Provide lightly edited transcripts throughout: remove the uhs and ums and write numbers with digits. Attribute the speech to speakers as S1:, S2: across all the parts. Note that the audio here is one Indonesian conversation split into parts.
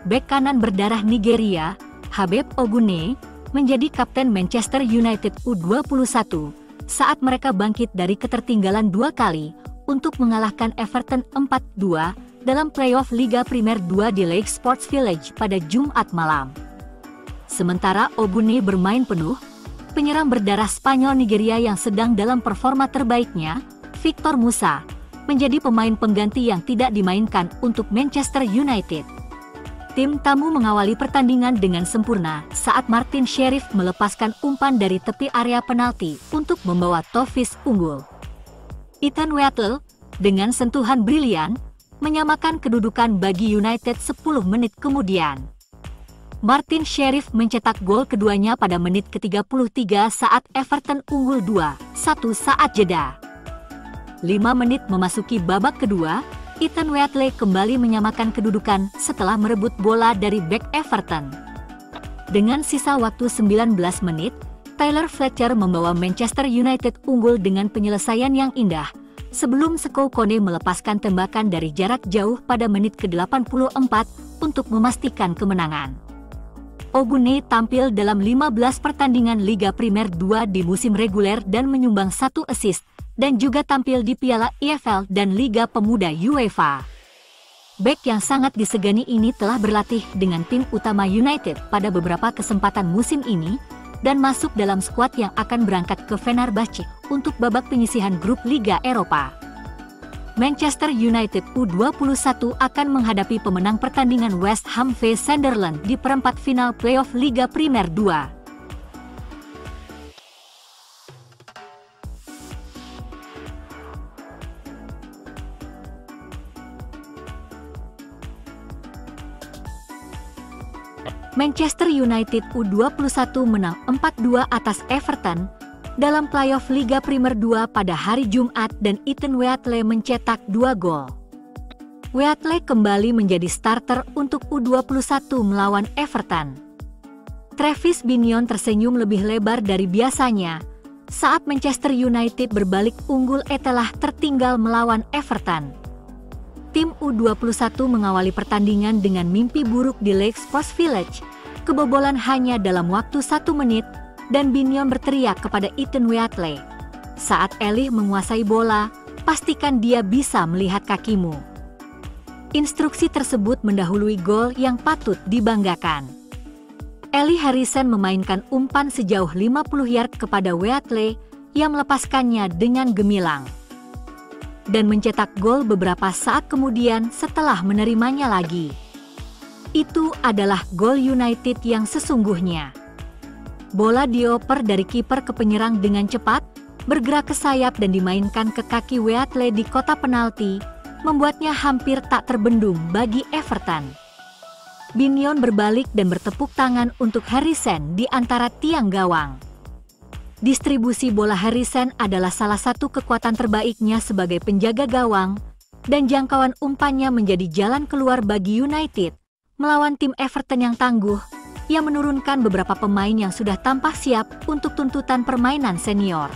S1: bek kanan berdarah Nigeria, Habib Ogunne, menjadi kapten Manchester United U21 saat mereka bangkit dari ketertinggalan 2 kali untuk mengalahkan Everton 4-2 dalam playoff Liga Primer 2 di Lake Sports Village pada Jumat malam. Sementara Ogunne bermain penuh, penyerang berdarah Spanyol Nigeria yang sedang dalam performa terbaiknya, Victor Musa, menjadi pemain pengganti yang tidak dimainkan untuk Manchester United. Tim tamu mengawali pertandingan dengan sempurna saat Martin Sheriff melepaskan umpan dari tepi area penalti untuk membawa Toffees unggul. Ethan Wheatley, dengan sentuhan brilian, menyamakan kedudukan bagi United 10 menit kemudian. Martin Sheriff mencetak gol keduanya pada menit ke-33 saat Everton unggul 2-1 saat jeda. 5 menit memasuki babak kedua, Ethan Wheatley kembali menyamakan kedudukan setelah merebut bola dari bek Everton. Dengan sisa waktu 19 menit, Tyler Fletcher membawa Manchester United unggul dengan penyelesaian yang indah, sebelum Sekou Kone melepaskan tembakan dari jarak jauh pada menit ke-84 untuk memastikan kemenangan. Ogunne tampil dalam 15 pertandingan Liga Primer 2 di musim reguler dan menyumbang 1 assist, dan juga tampil di Piala EFL dan Liga Pemuda UEFA. Bek yang sangat disegani ini telah berlatih dengan tim utama United pada beberapa kesempatan musim ini, dan masuk dalam skuad yang akan berangkat ke Fenerbahce untuk babak penyisihan grup Liga Eropa. Manchester United U21 akan menghadapi pemenang pertandingan West Ham v Sunderland di perempat final playoff Liga Primer 2. Manchester United U21 menang 4-2 atas Everton dalam playoff Liga Primer 2 pada hari Jumat dan Ethan Wheatley mencetak 2 gol. Wheatley kembali menjadi starter untuk U21 melawan Everton. Travis Binion tersenyum lebih lebar dari biasanya saat Manchester United berbalik unggul telah tertinggal melawan Everton. Tim U21 mengawali pertandingan dengan mimpi buruk di Lake Sports Village, kebobolan hanya dalam waktu 1 menit, dan Binion berteriak kepada Ethan Wheatley, "Saat Elih menguasai bola, pastikan dia bisa melihat kakimu." Instruksi tersebut mendahului gol yang patut dibanggakan. Ellie Harrison memainkan umpan sejauh 50 yard kepada Wheatley yang melepaskannya dengan gemilang, dan mencetak gol beberapa saat kemudian setelah menerimanya lagi. Itu adalah gol United yang sesungguhnya. Bola dioper dari kiper ke penyerang dengan cepat, bergerak ke sayap dan dimainkan ke kaki Wheatley di kotak penalti, membuatnya hampir tak terbendung bagi Everton. Binion berbalik dan bertepuk tangan untuk Harrison di antara tiang gawang. Distribusi bola Harrison adalah salah satu kekuatan terbaiknya sebagai penjaga gawang, dan jangkauan umpannya menjadi jalan keluar bagi United melawan tim Everton yang tangguh, yang menurunkan beberapa pemain yang sudah tampak siap untuk tuntutan permainan senior.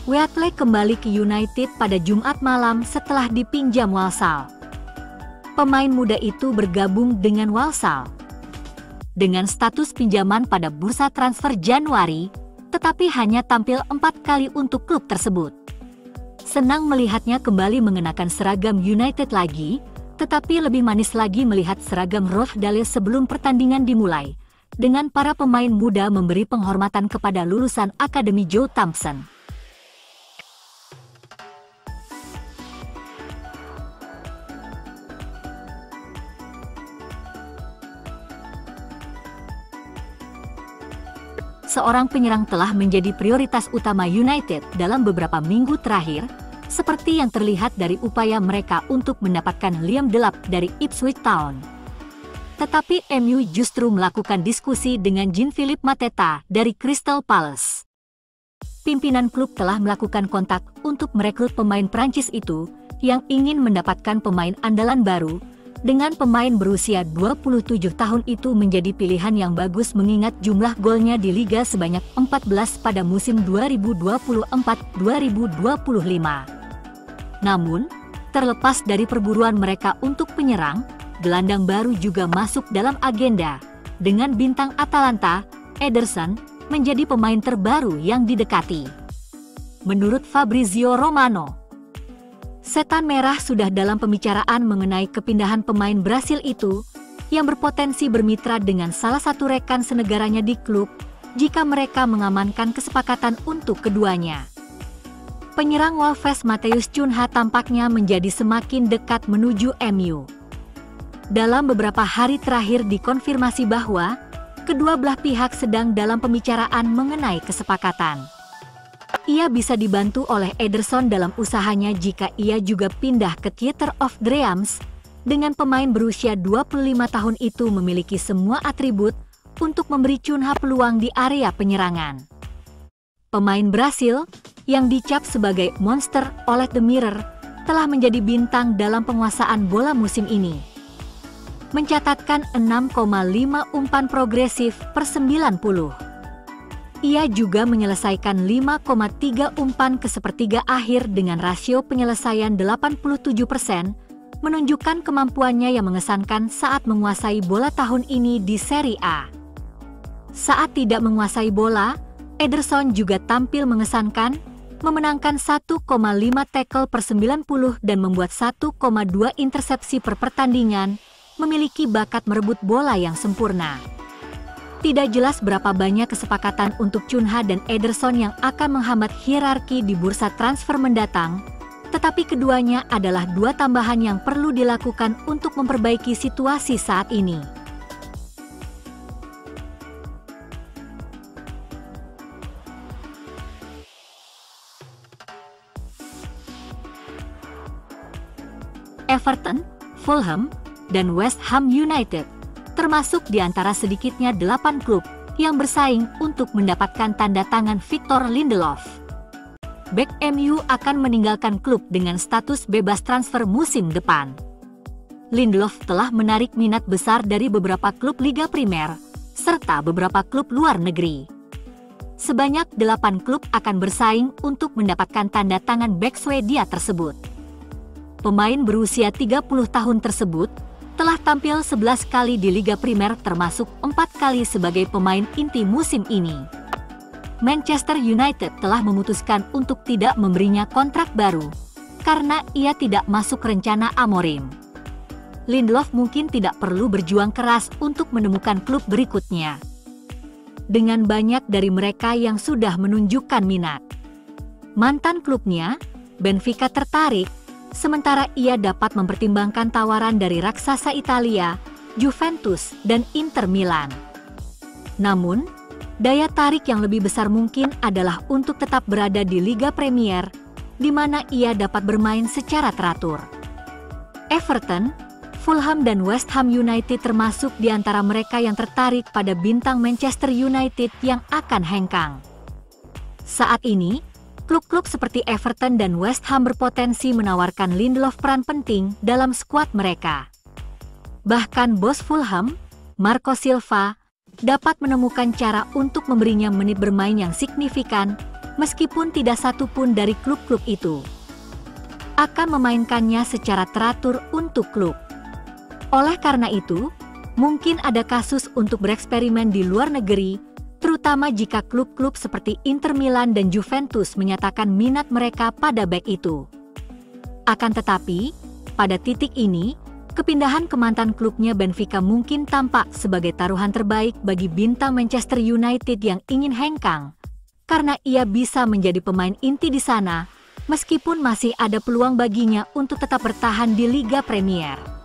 S1: Wheatley kembali ke United pada Jumat malam setelah dipinjam Walsall. Pemain muda itu bergabung dengan Walsall dengan status pinjaman pada bursa transfer Januari, tetapi hanya tampil 4 kali untuk klub tersebut. Senang melihatnya kembali mengenakan seragam United lagi, tetapi lebih manis lagi melihat seragam Rochdale sebelum pertandingan dimulai, dengan para pemain muda memberi penghormatan kepada lulusan Akademi Joe Thompson. Seorang penyerang telah menjadi prioritas utama United dalam beberapa minggu terakhir, seperti yang terlihat dari upaya mereka untuk mendapatkan Liam Delap dari Ipswich Town. Tetapi MU justru melakukan diskusi dengan Jean-Philippe Mateta dari Crystal Palace. Pimpinan klub telah melakukan kontak untuk merekrut pemain Prancis itu yang ingin mendapatkan pemain andalan baru, dengan pemain berusia 27 tahun itu menjadi pilihan yang bagus mengingat jumlah golnya di Liga sebanyak 14 pada musim 2024-2025. Namun, terlepas dari perburuan mereka untuk penyerang, gelandang baru juga masuk dalam agenda, dengan bintang Atalanta, Ederson, menjadi pemain terbaru yang didekati. Menurut Fabrizio Romano, Setan Merah sudah dalam pembicaraan mengenai kepindahan pemain Brasil itu, yang berpotensi bermitra dengan salah satu rekan senegaranya di klub, jika mereka mengamankan kesepakatan untuk keduanya. Penyerang Wolves Matheus Cunha tampaknya menjadi semakin dekat menuju MU. Dalam beberapa hari terakhir dikonfirmasi bahwa kedua belah pihak sedang dalam pembicaraan mengenai kesepakatan. Ia bisa dibantu oleh Ederson dalam usahanya jika ia juga pindah ke Theatre of Dreams. Dengan pemain berusia 25 tahun itu memiliki semua atribut untuk memberi Cunha peluang di area penyerangan. Pemain Brasil, yang dicap sebagai monster oleh The Mirror, telah menjadi bintang dalam penguasaan bola musim ini. Mencatatkan 6,5 umpan progresif per 90. Ia juga menyelesaikan 5,3 umpan ke sepertiga akhir dengan rasio penyelesaian 87%, menunjukkan kemampuannya yang mengesankan saat menguasai bola tahun ini di Serie A. Saat tidak menguasai bola, Ederson juga tampil mengesankan, memenangkan 1,5 tackle per 90 dan membuat 1,2 intersepsi per pertandingan, memiliki bakat merebut bola yang sempurna. Tidak jelas berapa banyak kesepakatan untuk Cunha dan Ederson yang akan menghambat hierarki di bursa transfer mendatang, tetapi keduanya adalah dua tambahan yang perlu dilakukan untuk memperbaiki situasi saat ini. Everton, Fulham, dan West Ham United termasuk di antara sedikitnya 8 klub yang bersaing untuk mendapatkan tanda tangan Victor Lindelof. Bek MU akan meninggalkan klub dengan status bebas transfer musim depan. Lindelof telah menarik minat besar dari beberapa klub Liga Primer, serta beberapa klub luar negeri. Sebanyak 8 klub akan bersaing untuk mendapatkan tanda tangan bek Swedia tersebut. Pemain berusia 30 tahun tersebut telah tampil 11 kali di Liga Primer termasuk 4 kali sebagai pemain inti musim ini. Manchester United telah memutuskan untuk tidak memberinya kontrak baru, karena ia tidak masuk rencana Amorim. Lindelof mungkin tidak perlu berjuang keras untuk menemukan klub berikutnya. Dengan banyak dari mereka yang sudah menunjukkan minat. Mantan klubnya, Benfica tertarik, sementara ia dapat mempertimbangkan tawaran dari raksasa Italia, Juventus, dan Inter Milan. Namun, daya tarik yang lebih besar mungkin adalah untuk tetap berada di Liga Premier, di mana ia dapat bermain secara teratur. Everton, Fulham, dan West Ham United termasuk di antara mereka yang tertarik pada bintang Manchester United yang akan hengkang. Saat ini, klub-klub seperti Everton dan West Ham berpotensi menawarkan Lindelof peran penting dalam skuad mereka. Bahkan bos Fulham, Marco Silva, dapat menemukan cara untuk memberinya menit bermain yang signifikan, meskipun tidak satu pun dari klub-klub itu akan memainkannya secara teratur untuk klub. Oleh karena itu, mungkin ada kasus untuk bereksperimen di luar negeri, terutama jika klub-klub seperti Inter Milan dan Juventus menyatakan minat mereka pada bek itu. Akan tetapi, pada titik ini, kepindahan ke mantan klubnya Benfica mungkin tampak sebagai taruhan terbaik bagi bintang Manchester United yang ingin hengkang, karena ia bisa menjadi pemain inti di sana, meskipun masih ada peluang baginya untuk tetap bertahan di Liga Premier.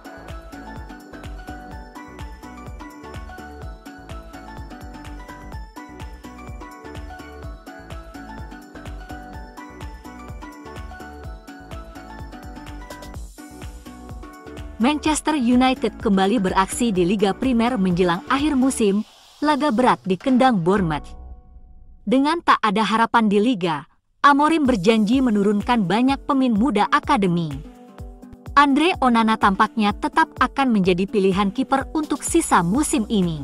S1: Manchester United kembali beraksi di Liga Primer menjelang akhir musim, laga berat di kandang Bournemouth. Dengan tak ada harapan di Liga, Amorim berjanji menurunkan banyak pemain muda akademi. Andre Onana tampaknya tetap akan menjadi pilihan kiper untuk sisa musim ini.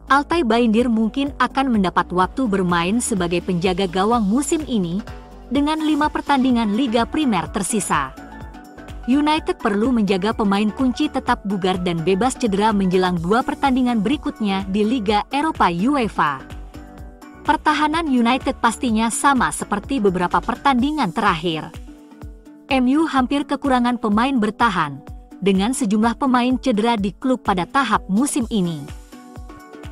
S1: Altay Bayindir mungkin akan mendapat waktu bermain sebagai penjaga gawang musim ini, dengan 5 pertandingan Liga Primer tersisa. United perlu menjaga pemain kunci tetap bugar dan bebas cedera menjelang 2 pertandingan berikutnya di Liga Eropa UEFA. Pertahanan United pastinya sama seperti beberapa pertandingan terakhir. MU hampir kekurangan pemain bertahan, dengan sejumlah pemain cedera di klub pada tahap musim ini.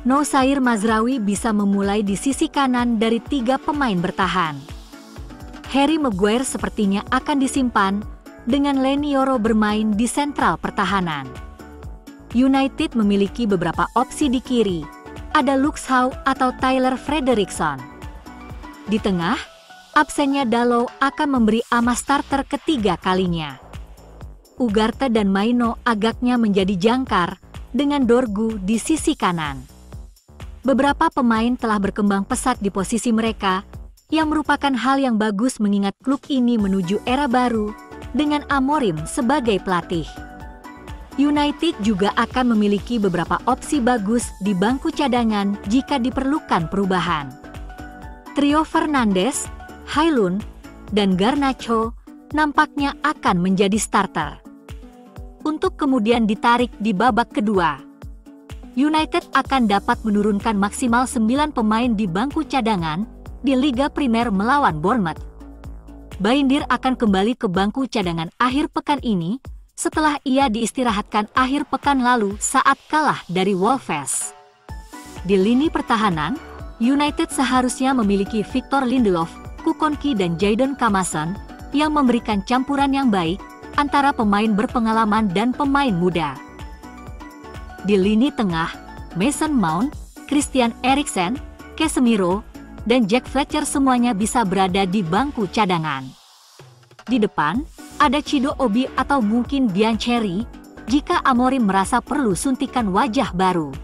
S1: Noussair Mazraoui bisa memulai di sisi kanan dari 3 pemain bertahan. Harry Maguire sepertinya akan disimpan, dengan Leny Yoro bermain di sentral pertahanan. United memiliki beberapa opsi di kiri, ada Luke Shaw atau Tyler Frederickson. Di tengah, absennya Dalot akan memberi ama starter ketiga kalinya. Ugarte dan Maino agaknya menjadi jangkar, dengan Dorgu di sisi kanan. Beberapa pemain telah berkembang pesat di posisi mereka, yang merupakan hal yang bagus mengingat klub ini menuju era baru, dengan Amorim sebagai pelatih. United juga akan memiliki beberapa opsi bagus di bangku cadangan jika diperlukan perubahan. Trio Fernandes, Højlund, dan Garnacho nampaknya akan menjadi starter. Untuk kemudian ditarik di babak kedua. United akan dapat menurunkan maksimal 9 pemain di bangku cadangan di Liga Primer melawan Bournemouth. Baindir akan kembali ke bangku cadangan akhir pekan ini setelah ia diistirahatkan akhir pekan lalu saat kalah dari Wolves. Di lini pertahanan, United seharusnya memiliki Victor Lindelof, Kukonki dan Jadon Camason yang memberikan campuran yang baik antara pemain berpengalaman dan pemain muda. Di lini tengah, Mason Mount, Christian Eriksen, Casemiro, dan Jack Fletcher semuanya bisa berada di bangku cadangan. Di depan, ada Chido Obi atau mungkin Biancheri, jika Amorim merasa perlu suntikan wajah baru.